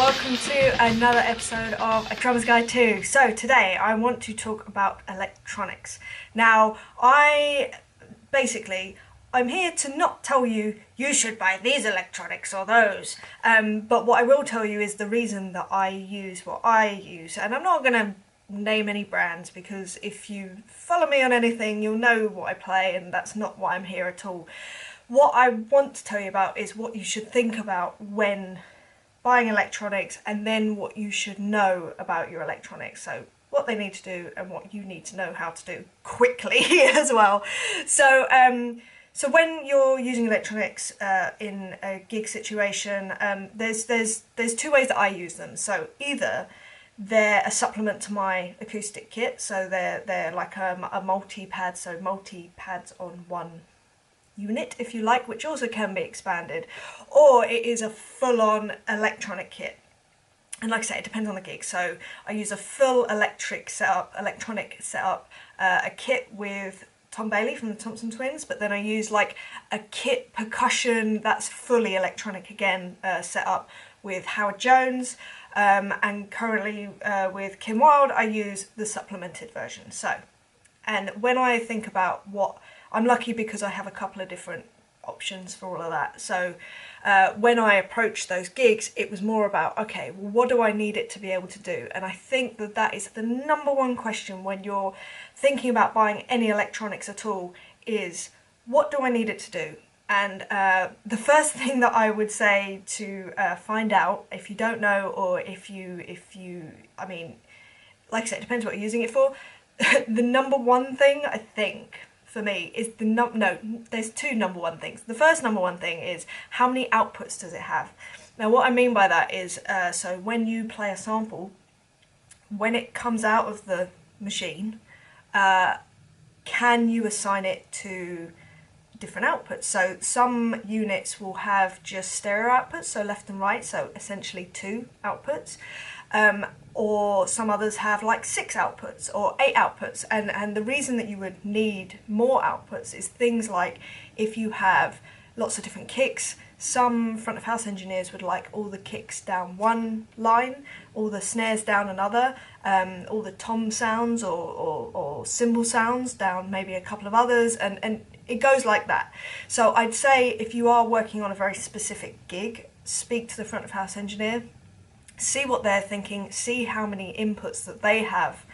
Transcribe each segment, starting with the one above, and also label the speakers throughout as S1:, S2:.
S1: welcome to another episode of A Drummer's Guide 2. So today I want to talk about electronics. Now I'm here to not tell you should buy these electronics or those, but what I will tell you is the reason that I use what I use, and I'm not going to name any brands because if you follow me on anything you'll know what I play, and that's not why I'm here at all. What I want to tell you about is what you should think about when buying electronics, and then what you should know about your electronics. So what they need to do and what you need to know how to do quickly as well. So when you're using electronics in a gig situation, there's two ways that I use them. So either they're a supplement to my acoustic kit, so they're like a multi-pad, so multi-pads on one unit, if you like, which also can be expanded, or it is a full-on electronic kit. And like I say, it depends on the gig. So I use a full electronic setup, a kit with Tom Bailey from the Thompson Twins, but then I use like a kit percussion that's fully electronic again, set up with Howard Jones, and currently with Kim Wilde I use the supplemented version. So, and when I think about what, I'm lucky because I have a couple of different options for all of that. So when I approached those gigs, it was more about, okay, well, what do I need it to be able to do? And I think that that is the number one question when you're thinking about buying any electronics at all, is what do I need it to do? And the first thing that I would say to find out, if you don't know, or if you, I mean, like I said, it depends what you're using it for. The number one thing, I think, for me is there's two number one things. The first number one thing is how many outputs does it have? Now what I mean by that is, so when you play a sample, when it comes out of the machine, can you assign it to different outputs? So some units will have just stereo outputs, so left and right, so essentially two outputs. Or some others have like 6 outputs or 8 outputs, and the reason that you would need more outputs is things like if you have lots of different kicks. Some front of house engineers would like all the kicks down one line, all the snares down another, all the tom sounds or cymbal sounds down maybe a couple of others, and it goes like that. So I'd say if you are working on a very specific gig, speak to the front of house engineer, see what they're thinking, see how many inputs that they have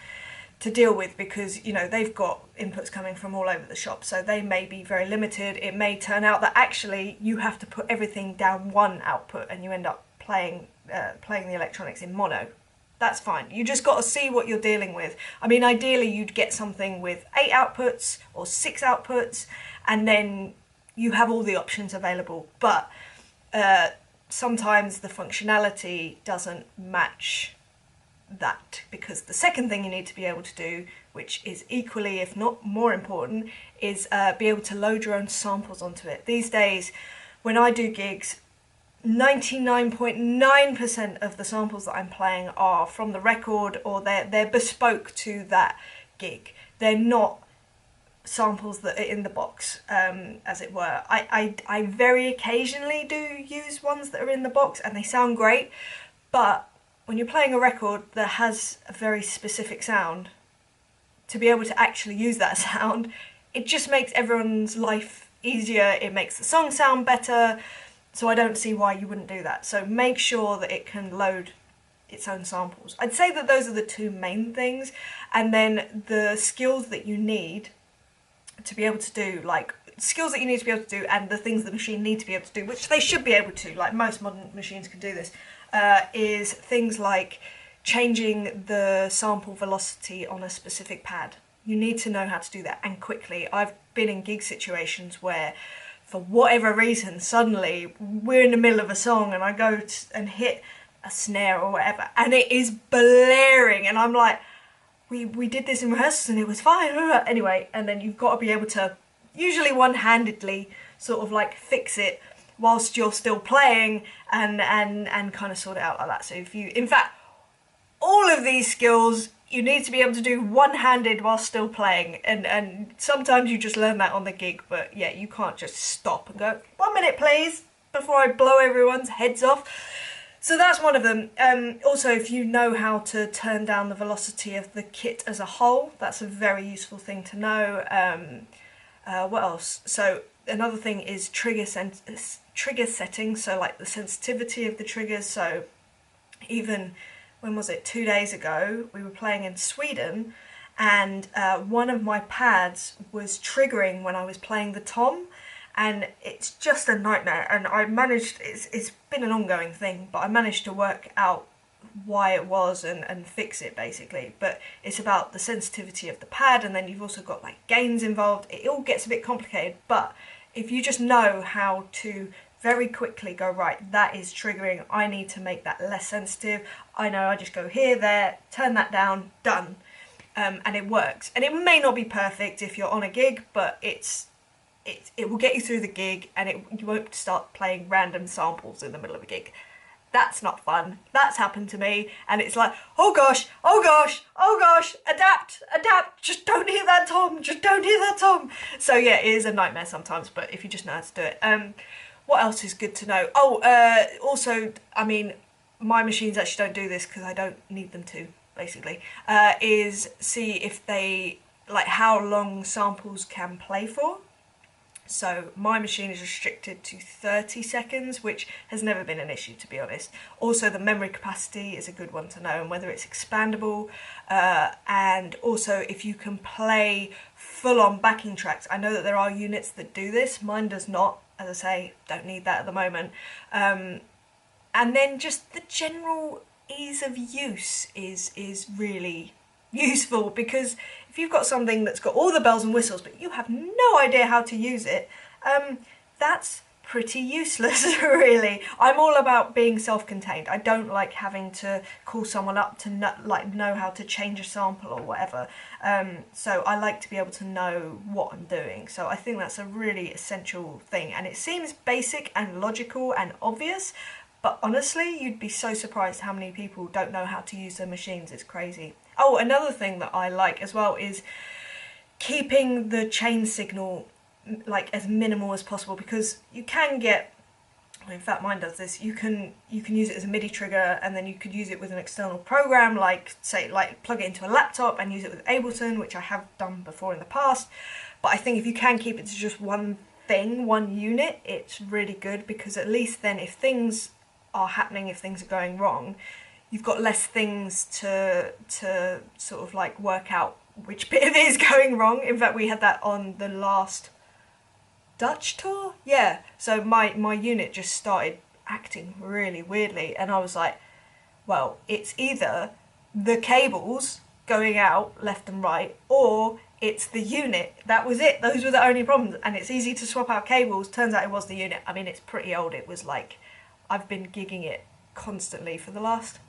S1: to deal with, because you know they've got inputs coming from all over the shop, so they may be very limited. It may turn out that actually you have to put everything down one output and you end up playing the electronics in mono. That's fine. You just got to see what you're dealing with. I mean, ideally you'd get something with 8 outputs or 6 outputs, and then you have all the options available, but sometimes the functionality doesn't match that, because the second thing you need to be able to do, which is equally if not more important, is be able to load your own samples onto it. These days when I do gigs, 99.9% of the samples that I'm playing are from the record, or they're bespoke to that gig. They're not samples that are in the box, as it were. I very occasionally do use ones that are in the box and they sound great, but when you're playing a record that has a very specific sound, to be able to actually use that sound, it just makes everyone's life easier, it makes the song sound better, so I don't see why you wouldn't do that. So make sure that it can load its own samples. I'd say that those are the two main things, and then the skills that you need to be able to do, like skills that you need to be able to do and the things the machine needs to be able to do, which they should be able to, like most modern machines can do this, is things like changing the sample velocity on a specific pad. You need to know how to do that, and quickly. I've been in gig situations where for whatever reason suddenly we're in the middle of a song and I go and hit a snare or whatever and it is blaring and I'm like, we did this in rehearsals and it was fine. Anyway, and then you've got to be able to, usually one-handedly, sort of like fix it whilst you're still playing and kind of sort it out like that. So if you, in fact, all of these skills you need to be able to do one-handed while still playing, and sometimes you just learn that on the gig, but yeah, you can't just stop and go, 1 minute please, before I blow everyone's heads off. So that's one of them. Also, if you know how to turn down the velocity of the kit as a whole, that's a very useful thing to know. What else? So another thing is trigger settings, so like the sensitivity of the triggers. So even, when was it, 2 days ago, we were playing in Sweden, and one of my pads was triggering when I was playing the tom, and it's just a nightmare. And I managed, it's been an ongoing thing, but I managed to work out why it was and fix it basically. But it's about the sensitivity of the pad, and then you've also got like gains involved. It all gets a bit complicated, but if you just know how to very quickly go, right, that is triggering, I need to make that less sensitive, I know, I just go here, there, turn that down, done. And it works. And it may not be perfect if you're on a gig, but it will get you through the gig, and you won't start playing random samples in the middle of a gig. That's not fun. That's happened to me, and it's like, oh gosh, oh gosh, oh gosh, adapt, just don't hear that tom, just don't hear that tom. So yeah, it is a nightmare sometimes, but if you just know how to do it. What else is good to know? Oh, also, I mean, my machines actually don't do this because I don't need them to, basically, is see if they, like, how long samples can play for. So my machine is restricted to 30 seconds, which has never been an issue, to be honest. Also, the memory capacity is a good one to know, and whether it's expandable, and also if you can play full-on backing tracks. I know that there are units that do this, mine does not. As I say, don't need that at the moment. And then just the general ease of use is really useful, because if you've got something that's got all the bells and whistles but you have no idea how to use it, that's pretty useless really. I'm all about being self-contained. I don't like having to call someone up to know how to change a sample or whatever. So I like to be able to know what I'm doing. So I think that's a really essential thing, and it seems basic and logical and obvious, but honestly, you'd be so surprised how many people don't know how to use their machines. It's crazy. Oh, another thing that I like as well is keeping the chain signal like as minimal as possible, because you can get, in fact mine does this, you can use it as a MIDI trigger, and then you could use it with an external program, like say plug it into a laptop and use it with Ableton, which I have done before in the past. But I think if you can keep it to just one thing, one unit, it's really good, because at least then if things are happening, if things are going wrong, you've got less things to sort of like work out which bit of it is going wrong. In fact, we had that on the last Dutch tour, yeah. So my unit just started acting really weirdly, and I was like, well, it's either the cables going out left and right, or it's the unit. That was it. Those were the only problems, and it's easy to swap out cables. Turns out it was the unit. I mean, it's pretty old. It was like, I've been gigging it constantly for the last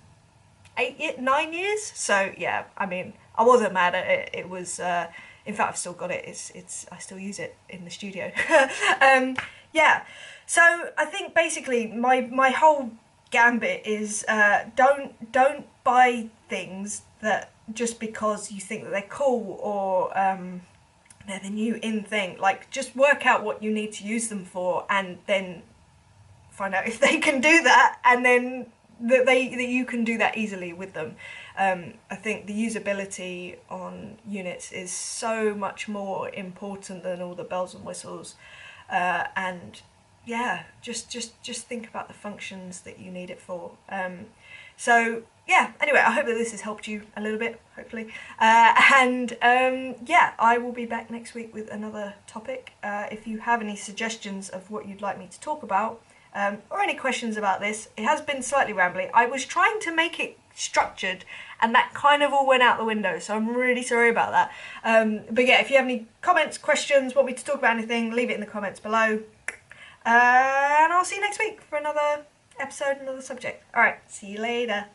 S1: 9 years. So yeah, I mean, I wasn't mad at it. It was in fact, I've still got it. It's I still use it in the studio. Yeah. So I think basically my whole gambit is don't buy things that just because you think that they're cool or they're the new in thing. Like, just work out what you need to use them for, and then find out if they can do that, and then that you can do that easily with them. I think the usability on units is so much more important than all the bells and whistles, and yeah, just think about the functions that you need it for. So yeah, anyway, I hope that this has helped you a little bit, hopefully, and yeah, I will be back next week with another topic. If you have any suggestions of what you'd like me to talk about, or any questions about this, it has been slightly rambly. I was trying to make it structured, and that kind of all went out the window, so I'm really sorry about that. But yeah, if you have any comments, questions, want me to talk about anything, leave it in the comments below. And I'll see you next week for another episode, another subject. Alright, see you later.